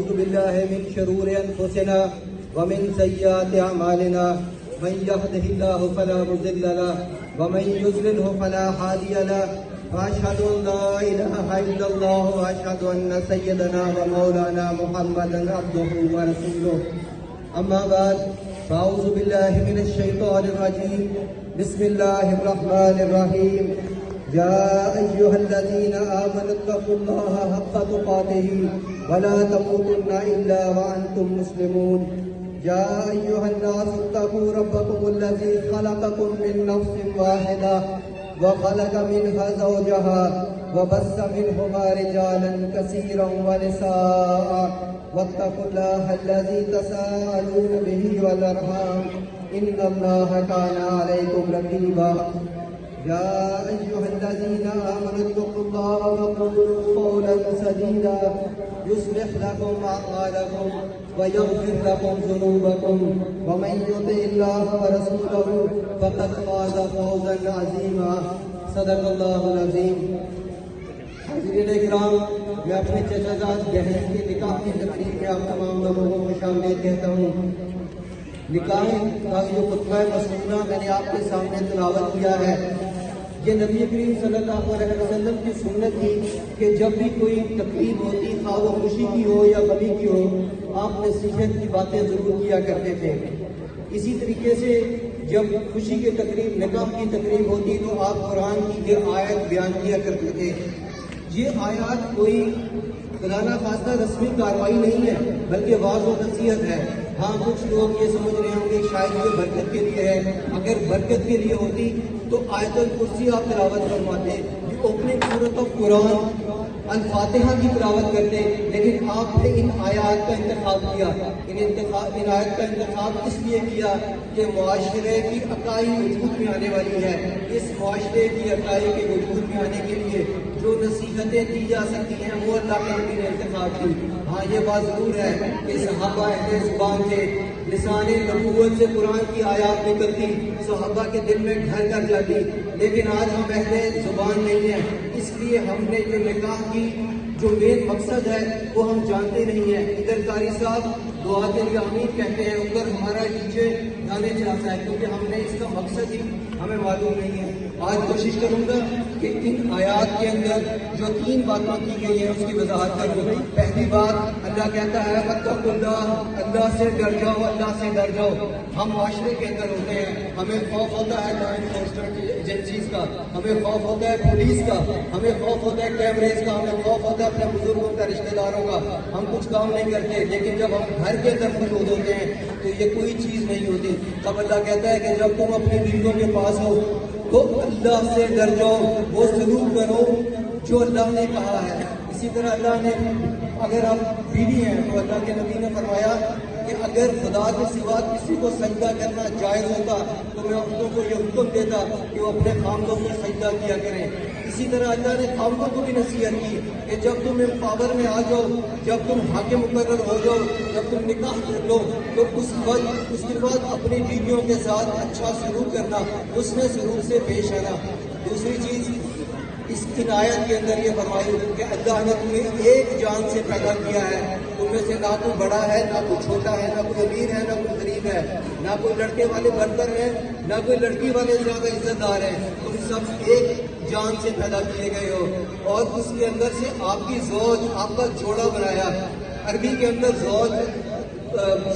ونعوذ بالله من شرور أنفسنا ومن سيئات أعمالنا من يهده الله فلا مضل له ومن يضلله فلا هادي له وأشهد أن لا إله إلا الله وأشهد أن سيدنا ومولانا محمدا عبده ورسوله أما بعد فأعوذ بالله من الشيطان الرجيم بسم الله الرحمن الرحيم يا أيها الذين آمنوا اتقوا الله حق تقاته ولا تموتن إلا وأنتم مسلمون يا أيها الناس اتقوا ربكم الذي خلقكم من نفس واحدة وخلق منها زوجها وبث منهما رجالا كثيرا ونساء واتقوا الله الذي تساءلون به والأرحام إن الله كان عليكم رقيبا يا أيها الذين آمنوا اتقوا الله وقولوا قولا سديدا يصلح لكم أعمالكم ويغفر لكم ذنوبكم ومن يطع الله ورسوله فقد فاز فوزا عظيما صدق الله العظيم. حاضرین اکرام، میں اپنے چچا زاد بہن کے نکاح کی تقریب میں آپ تمام لوگوں کو خوش آمدید کہتا ہوں. نکاح کا جو خطبہ مسنونہ میں نے آپ کے سامنے تلاوت کیا ہے، یہ نبی کریم صلی اللہ علیہ وسلم کی سنت تھی کہ جب بھی کوئی تقریب ہوتی، خواہ وہ خوشی کی ہو یا غمی کی ہو، آپ نصیحت کی باتیں ضرور کیا کرتے تھے. اسی طریقے سے جب خوشی کی تقریب، نکاح کی تقریب ہوتی تو آپ قرآن کی یہ آیت بیان کیا کرتے تھے. یہ آیات کوئی خدا نخواستہ رسمی کارروائی نہیں ہے، بلکہ واعظ و نصیحت ہے. ہاں، کچھ لوگ یہ سمجھ رہے ہوں گے شاید یہ برکت کے لیے ہے. اگر برکت کے لیے ہوتی تو آیت الکرسی آپ تلاوت فرماتے، یہ اوپننگ سورت آف قرآن الفاتحہ کی تلاوت کرتے، لیکن آپ نے ان آیات کا انتخاب کیا. ان آیات کا انتخاب اس لیے کیا کہ معاشرے کی اکائی وجود میں آنے والی ہے. اس معاشرے کی اکائی کے وجود میں آنے کے لیے جو نصیحتیں دی جا سکتی ہیں وہ اللہ کے نبی نے انتخاب کی. ہاں، یہ بات ضرور ہے کہ صحابہ اہل زبان تھے، لسان نبوت سے قرآن کی آیات نکلتی، صحابہ کے دل میں گھر کر جاتی. لیکن آج ہم اہل زبان نہیں ہیں، اس لیے ہم نے جو نکاح کی جو مین مقصد ہے وہ ہم جانتے نہیں ہیں. ادھر قاری صاحب دعا کے لیے آمین کہتے ہیں، ادھر ہمارا نیچے گانے چلاتا ہے، کیونکہ ہم نے اس کا مقصد ہی ہمیں معلوم نہیں ہے. آج کوشش کروں گا کہ ان آیات کے اندر جو 3 باتیں کی گئی ہیں اس کی وضاحت کروں. پہلی بات، اللہ کہتا ہے واتقوا اللہ، اللہ سے ڈر جاؤ، اللہ سے ڈر جاؤ. ہم معاشرے کے اندر ہوتے ہیں، ہمیں خوف ہوتا ہے لا انفورسمنٹ ایجنسیز کا، ہمیں خوف ہوتا ہے پولیس کا، ہمیں خوف ہوتا ہے کیمریز کا، ہمیں خوف ہوتا ہے اپنے بزرگوں کا، رشتہ داروں کا. ہم کچھ کام نہیں کرتے، لیکن جب ہم گھر کے اندر موجود ہوتے ہیں تو یہ کوئی چیز نہیں ہوتی. تب اللہ کہتا ہے کہ جب تم اپنی بیویوں کے پاس ہو تو اللہ سے ڈر جاؤ، وہ سلوک کرو جو اللہ نے کہا ہے. اسی طرح اللہ نے، اگر آپ بیوی ہیں تو اللہ کے نبی نے فرمایا کہ اگر خدا کے سوا کسی کو سجدہ کرنا جائز ہوتا تو میں عورتوں کو یہ حکم دیتا کہ وہ اپنے خامدوں کو سجدہ کیا کریں. اسی طرح اللہ نے خامدوں کو بھی نصیحت کی کہ جب تم پاور میں آ جاؤ، جب تم حاکم مقرر ہو جاؤ، جب تم نکاح کر لو تو اس کے بعد اپنی بیویوں کے ساتھ اچھا سلوک کرنا، حسن سلوک سے پیش آنا. دوسری چیز اس عنایت کے اندر یہ فرمائی کہ اللہ نے تمہیں ایک جان سے پیدا کیا ہے، تم میں سے نہ کوئی بڑا ہے، نہ کوئی چھوٹا ہے، نہ کوئی امیر ہے، نہ کوئی غریب ہے، نہ کوئی لڑکے والے برتر ہیں، نہ کوئی لڑکی والے زیادہ عزت دار ہیں. تم سب ایک جان سے پیدا کیے گئے ہو، اور اس کے اندر سے آپ کی زوج، آپ کا جوڑا بنایا. عربی کے اندر زوج،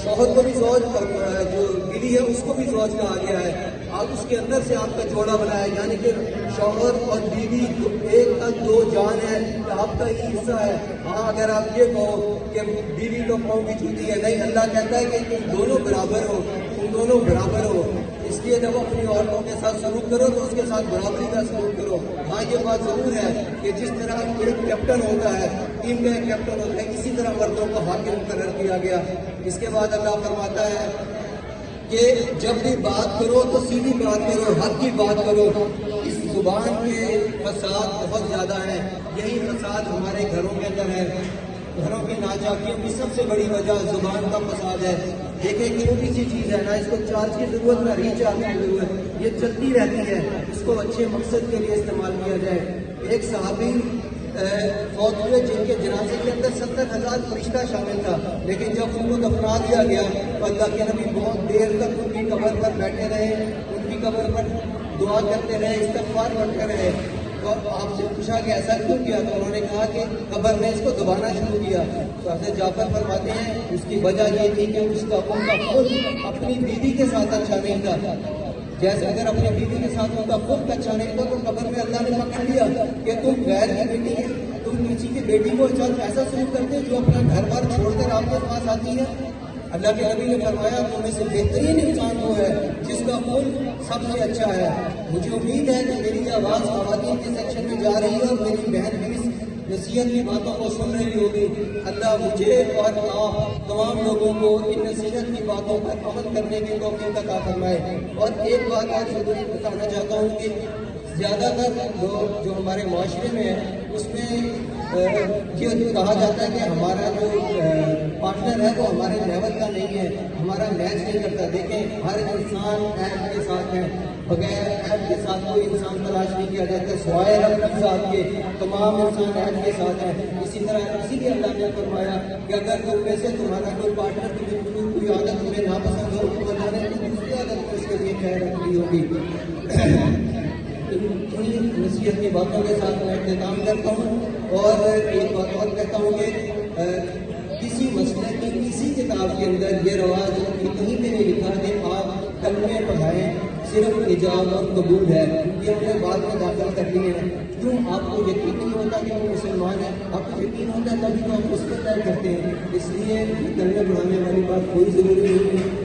شوہر کو بھی زوج، اور جو بیوی ہے اس کو بھی زوج کہا گیا ہے. آپ اس کے اندر سے آپ کا جوڑا بنایا، یعنی کہ شوہر اور بیوی ایک کا 2 جان ہے، آپ کا ہی حصہ ہے. ہاں، اگر آپ یہ کہو کہ بیوی تو پاؤں کی جوتی ہے، نہیں، اللہ کہتا ہے کہ تم دونوں برابر ہو، تم دونوں برابر ہو. اس لیے جب اپنی عورتوں کے ساتھ سلوک کرو تو اس کے ساتھ برابری کا سلوک کرو. ہاں، یہ بات ضرور ہے کہ جس طرح ایک کیپٹن ہوتا ہے، ٹیم کا ایک کیپٹن ہوتا ہے، اسی طرح مردوں کو حاکم مقرر کیا گیا. اس کے بعد اللہ فرماتا ہے کہ جب بھی بات کرو تو سیدھی بات کرو، حق کی بات کرو. اس زبان کے فساد بہت زیادہ ہیں، یہی فساد ہمارے گھروں کے اندر ہے. گھروں کی ناچاکیوں کی سب سے بڑی وجہ زبان کا فساد ہے. دیکھیں، قیمتی سی چیز ہے، نہ اس کو چارج کی ضرورت، نہ ریچارج کی ضرورت، یہ چلتی رہتی ہے. اس کو اچھے مقصد کے لیے استعمال کیا جائے. ایک صحابی فوت ہوئے جن کے جنازے کے اندر 70,000 فرشتہ شامل تھا، لیکن جب ان کو دفنا دیا گیا تو اللہ کے نبی بہت دیر تک ان کی قبر پر بیٹھے رہے، ان کی قبر پر دعا کرتے رہے، استغفار پڑھتے رہے۔ تو آپ سے پوچھا کہ ایسا کیوں کیا؟ تو انہوں نے کہا کہ قبر میں اس کو دبانا شروع کیا۔ تو حضرت جعفر فرماتے ہیں اس کی وجہ یہ تھی کہ اس کا ان کا خود اپنی بیوی کے ساتھ اچھا نہیں تھا، جیسے اگر اپنی بیوی کے ساتھ ان کا خود اچھا نہیں تھا تو قبر میں اللہ نے پکڑ لیا کہ تم غیر کی بیٹی ہے، تم کسی کی بیٹی کو ایسا سلوک کرتے جو اپنا گھر بار چھوڑ کر آپ کے پاس آتی ہے۔ اللہ کے نبی نے فرمایا تم میں سے بہترین انسان وہ ہے جس کا خون سب سے اچھا ہے۔ مجھے امید ہے کہ میری آواز خواتین کے سیکشن میں جا رہی ہے اور میری بہن بھی اس نصیحت کی باتوں کو سن رہی ہوگی۔ اللہ مجھے اور آپ تمام لوگوں کو ان نصیحت کی باتوں پر عمل کرنے کی توفیق عطا فرمائے۔ اور ایک بات اور ضرور بتانا چاہتا ہوں کہ زیادہ تر لوگ جو ہمارے معاشرے میں ہیں اس میں یہ کہا جاتا ہے کہ ہمارا جو پارٹنر ہے وہ ہمارے لیول کا نہیں ہے، ہمارا میچ نہیں کرتا۔ دیکھیں ہر انسان عیب کے ساتھ ہے، بغیر عیب کے ساتھ کوئی انسان تلاش نہیں کیا جاتا، سوائے رب کی ذات کے تمام انسان عیب کے ساتھ ہیں۔ اسی طرح اسی لیے اللہ نے فرمایا کہ اگر تم میں سے تمہارا کوئی پارٹنر کوئی عادت تمہیں ناپسند ہو تو اللہ نے دوسری عادت کو اس کے لیے خیر رکھی ہوگی۔ نصیحت کی باتوں کے ساتھ میں اختتام کرتا ہوں اور ایک بات اور کہتا ہوں کہ کسی مسئلے کی کسی کتاب کے اندر یہ رواج کہیں پہ نہیں لکھا کہ آپ کلمے پڑھائیں، صرف ایجاب اور قبول ہے، یہ ہم نے بعد میں داخل کر لیے ہیں۔ کیوں؟ آپ کو یقین نہیں ہوتا کہ وہ مسلمان ہے، آپ کو یقین ہوتا ہے تبھی تو آپ اس کو طے کرتے ہیں، اس لیے کلمے پڑھانے والی بات کوئی ضروری نہیں ہے۔